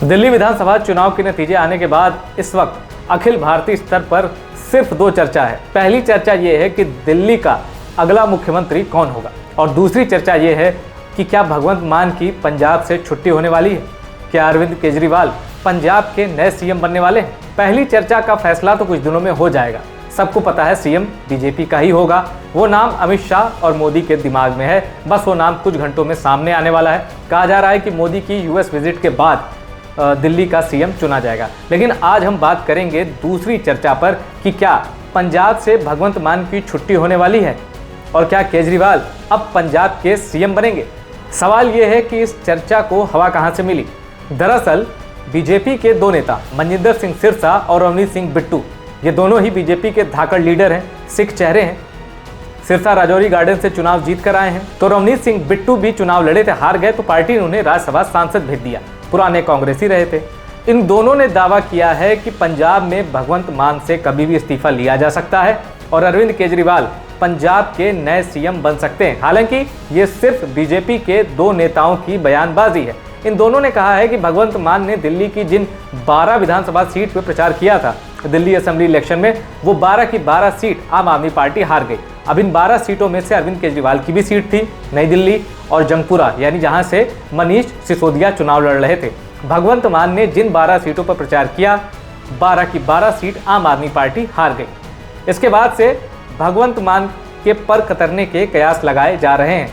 दिल्ली विधानसभा चुनाव के नतीजे आने के बाद इस वक्त अखिल भारतीय स्तर पर सिर्फ दो चर्चा है। पहली चर्चा ये है कि दिल्ली का अगला मुख्यमंत्री कौन होगा, और दूसरी चर्चा ये है कि क्या भगवंत मान की पंजाब से छुट्टी होने वाली है, क्या अरविंद केजरीवाल पंजाब के नए सीएम बनने वाले हैं। पहली चर्चा का फैसला तो कुछ दिनों में हो जाएगा। सबको पता है सीएम बीजेपी का ही होगा। वो नाम अमित शाह और मोदी के दिमाग में है, बस वो नाम कुछ घंटों में सामने आने वाला है। कहा जा रहा है कि मोदी की यूएस विजिट के बाद दिल्ली का सीएम चुना जाएगा। लेकिन आज हम बात करेंगे दूसरी चर्चा पर कि क्या पंजाब से भगवंत मान की छुट्टी होने वाली है और क्या केजरीवाल अब पंजाब के सीएम बनेंगे। सवाल यह है कि इस चर्चा को हवा कहां से मिली। दरअसल बीजेपी के दो नेता मनजिंदर सिंह सिरसा और रवनीत सिंह बिट्टू, ये दोनों ही बीजेपी के धाकड़ लीडर हैं, सिख चेहरे हैं। सिरसा राजौरी गार्डन से चुनाव जीत कर आए हैं, तो रवनीत सिंह बिट्टू भी चुनाव लड़े थे, हार गए, तो पार्टी ने उन्हें राज्यसभा सांसद भेज दिया। पुराने कांग्रेसी रहे थे। इन दोनों ने दावा किया है कि पंजाब में भगवंत मान से कभी भी इस्तीफा लिया जा सकता है और अरविंद केजरीवाल पंजाब के नए सीएम बन सकते हैं। हालांकि ये सिर्फ बीजेपी के दो नेताओं की बयानबाजी है। इन दोनों ने कहा है कि भगवंत मान ने दिल्ली की जिन 12 विधानसभा सीट पर प्रचार किया था दिल्ली असेंबली इलेक्शन में, वो 12 की 12 सीट आम आदमी पार्टी हार गई। अब इन 12 सीटों में से अरविंद केजरीवाल की भी सीट थी, नई दिल्ली और जंगपुरा, यानी जहां से मनीष सिसोदिया चुनाव लड़ रहे थे। भगवंत मान ने जिन 12 सीटों पर प्रचार किया, 12 की 12 सीट आम आदमी पार्टी हार गई। इसके बाद से भगवंत मान के पर कतरने के कयास लगाए जा रहे हैं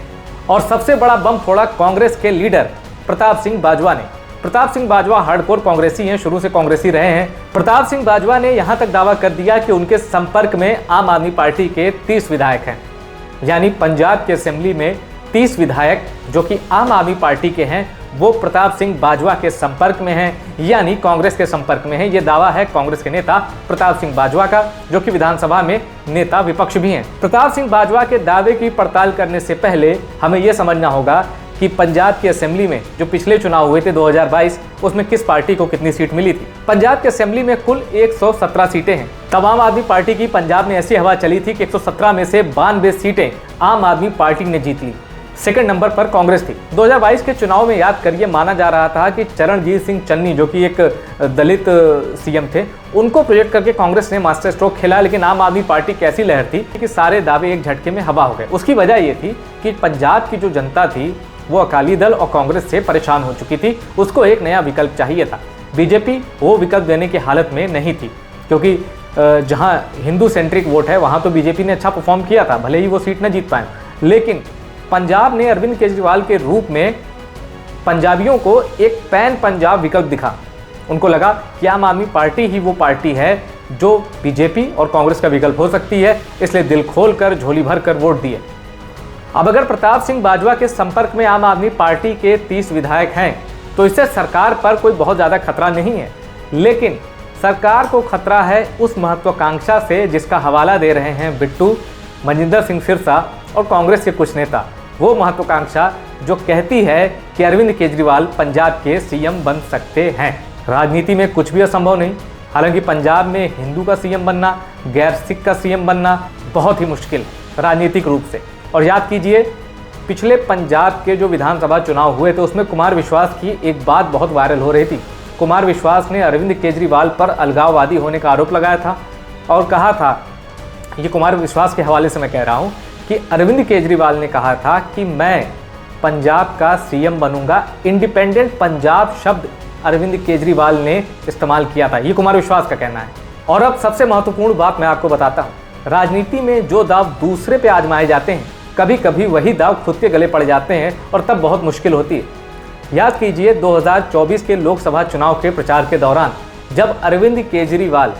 और सबसे बड़ा बम फोड़ा कांग्रेस के लीडर प्रताप सिंह बाजवा ने। प्रताप सिंह बाजवा हार्डकोर कांग्रेसी हैं, शुरू से कांग्रेसी रहे हैं। प्रताप सिंह बाजवा ने यहां तक दावा कर दिया कि उनके संपर्क में आम आदमी पार्टी के 30 विधायक हैं, यानी पंजाब के असेंबली में 30 विधायक जो कि आम आदमी पार्टी के हैं, वो प्रताप सिंह बाजवा के संपर्क में हैं, यानी कांग्रेस के संपर्क में हैं। ये दावा है कांग्रेस के नेता प्रताप सिंह बाजवा का, जो कि विधानसभा में नेता विपक्ष भी हैं। प्रताप सिंह बाजवा के दावे की पड़ताल करने से पहले हमें यह समझना होगा कि पंजाब की असेंबली में जो पिछले चुनाव हुए थे 2022, उसमें किस पार्टी को कितनी सीट मिली थी। पंजाब की असेंबली में कुल 117 सीटें हैं। तब आम आदमी पार्टी की पंजाब में ऐसी हवा चली थी कि 117 में से 92 सीटें आम आदमी पार्टी ने जीत ली। सेकंड नंबर पर कांग्रेस थी। 2022 के चुनाव में याद करिए, माना जा रहा था कि चरणजीत सिंह चन्नी, जो कि एक दलित सीएम थे, उनको प्रोजेक्ट करके कांग्रेस ने मास्टर स्ट्रोक खेला। लेकिन आम आदमी पार्टी की ऐसी लहर थी कि सारे दावे एक झटके में हवा हो गए। उसकी वजह यह थी कि पंजाब की जो जनता थी वो अकाली दल और कांग्रेस से परेशान हो चुकी थी। उसको एक नया विकल्प चाहिए था। बीजेपी वो विकल्प देने की हालत में नहीं थी, क्योंकि जहां हिंदू सेंट्रिक वोट है वहां तो बीजेपी ने अच्छा परफॉर्म किया था, भले ही वो सीट न जीत पाए। लेकिन पंजाब ने अरविंद केजरीवाल के रूप में पंजाबियों को एक पैन पंजाब विकल्प दिखा। उनको लगा कि आम आदमी पार्टी ही वो पार्टी है जो बीजेपी और कांग्रेस का विकल्प हो सकती है, इसलिए दिल खोलकर झोली भर कर वोट दिए। अब अगर प्रताप सिंह बाजवा के संपर्क में आम आदमी पार्टी के 30 विधायक हैं, तो इससे सरकार पर कोई बहुत ज़्यादा खतरा नहीं है। लेकिन सरकार को खतरा है उस महत्वाकांक्षा से जिसका हवाला दे रहे हैं बिट्टू, मनजिंदर सिंह सिरसा और कांग्रेस के कुछ नेता। वो महत्वाकांक्षा जो कहती है कि अरविंद केजरीवाल पंजाब के सीएम बन सकते हैं। राजनीति में कुछ भी असंभव नहीं। हालांकि पंजाब में हिंदू का सीएम बनना, गैर सिख का सीएम बनना बहुत ही मुश्किल राजनीतिक रूप से। और याद कीजिए, पिछले पंजाब के जो विधानसभा चुनाव हुए थे उसमें कुमार विश्वास की एक बात बहुत वायरल हो रही थी। कुमार विश्वास ने अरविंद केजरीवाल पर अलगाववादी होने का आरोप लगाया था और कहा था, ये कुमार विश्वास के हवाले से मैं कह रहा हूँ, कि अरविंद केजरीवाल ने कहा था कि मैं पंजाब का सीएम बनूंगा। इंडिपेंडेंट पंजाब शब्द अरविंद केजरीवाल ने इस्तेमाल किया था, ये कुमार विश्वास का कहना है। और अब सबसे महत्वपूर्ण बात मैं आपको बताता हूँ। राजनीति में जो दाव दूसरे पे आजमाए जाते हैं, कभी कभी वही दाव खुद के गले पड़ जाते हैं और तब बहुत मुश्किल होती है। याद कीजिए 2024 के लोकसभा चुनाव के प्रचार के दौरान जब अरविंद केजरीवाल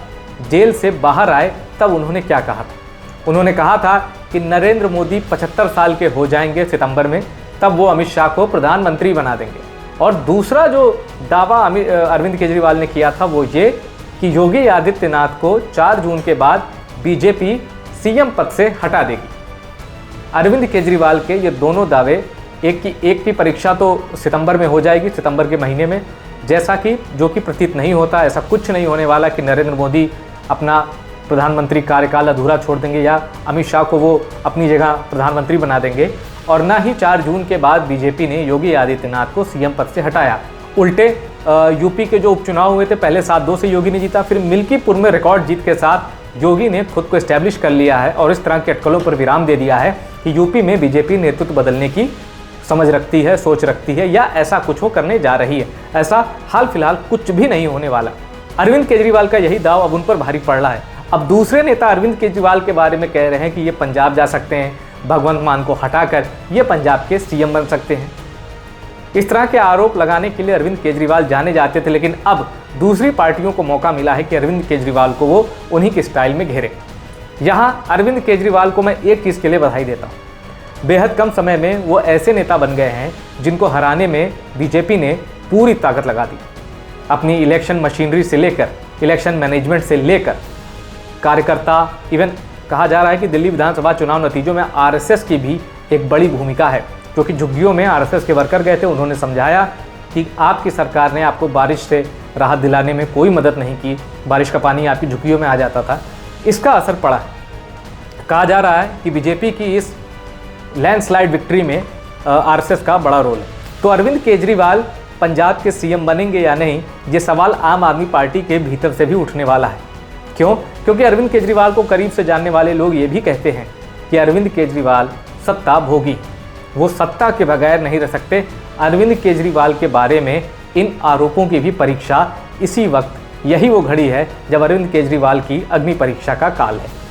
जेल से बाहर आए, तब उन्होंने क्या कहा था। उन्होंने कहा था कि नरेंद्र मोदी 75 साल के हो जाएंगे सितंबर में, तब वो अमित शाह को प्रधानमंत्री बना देंगे। और दूसरा जो दावा अरविंद केजरीवाल ने किया था वो ये कि योगी आदित्यनाथ को 4 जून के बाद बीजेपी सीएम पद से हटा देगी। अरविंद केजरीवाल के ये दोनों दावे, एक की परीक्षा तो सितंबर में हो जाएगी, सितंबर के महीने में, जैसा कि जो कि प्रतीत नहीं होता। ऐसा कुछ नहीं होने वाला कि नरेंद्र मोदी अपना प्रधानमंत्री कार्यकाल अधूरा छोड़ देंगे या अमित शाह को वो अपनी जगह प्रधानमंत्री बना देंगे। और न ही 4 जून के बाद बीजेपी ने योगी आदित्यनाथ को सीएम पद से हटाया। उल्टे यूपी के जो उपचुनाव हुए थे, पहले 7-2 से योगी ने जीता, फिर मिल्कीपुर में रिकॉर्ड जीत के साथ योगी ने खुद को एस्टैब्लिश कर लिया है और इस तरह के अटकलों पर विराम दे दिया है कि यूपी में बीजेपी नेतृत्व बदलने की समझ रखती है, सोच रखती है, या ऐसा कुछ वो करने जा रही है। ऐसा हाल फिलहाल कुछ भी नहीं होने वाला। अरविंद केजरीवाल का यही दाव अब उन पर भारी पड़ रहा है। अब दूसरे नेता अरविंद केजरीवाल के बारे में कह रहे हैं कि ये पंजाब जा सकते हैं, भगवंत मान को हटाकर ये पंजाब के सीएम बन सकते हैं। इस तरह के आरोप लगाने के लिए अरविंद केजरीवाल जाने जाते थे, लेकिन अब दूसरी पार्टियों को मौका मिला है कि अरविंद केजरीवाल को वो उन्हीं के स्टाइल में घेरे। यहाँ अरविंद केजरीवाल को मैं एक चीज़ के लिए बधाई देता हूँ। बेहद कम समय में वो ऐसे नेता बन गए हैं जिनको हराने में बीजेपी ने पूरी ताकत लगा दी। अपनी इलेक्शन मशीनरी से लेकर, इलेक्शन मैनेजमेंट से लेकर, कार्यकर्ता, इवन कहा जा रहा है कि दिल्ली विधानसभा चुनाव नतीजों में आरएसएस की भी एक बड़ी भूमिका है, क्योंकि झुग्गियों में आरएसएस के वर्कर गए थे। उन्होंने समझाया कि आपकी सरकार ने आपको बारिश से राहत दिलाने में कोई मदद नहीं की, बारिश का पानी आपकी झुग्गियों में आ जाता था। इसका असर पड़ा है। कहा जा रहा है कि बीजेपी की इस लैंडस्लाइड विक्ट्री में आरएसएस का बड़ा रोल है। तो अरविंद केजरीवाल पंजाब के सीएम बनेंगे या नहीं, ये सवाल आम आदमी पार्टी के भीतर से भी उठने वाला है। क्यों? क्योंकि अरविंद केजरीवाल को करीब से जानने वाले लोग ये भी कहते हैं कि अरविंद केजरीवाल सत्ता भोगी, वो सत्ता के बगैर नहीं रह सकते। अरविंद केजरीवाल के बारे में इन आरोपों की भी परीक्षा इसी वक्त, यही वो घड़ी है जब अरविंद केजरीवाल की अग्नि परीक्षा का काल है।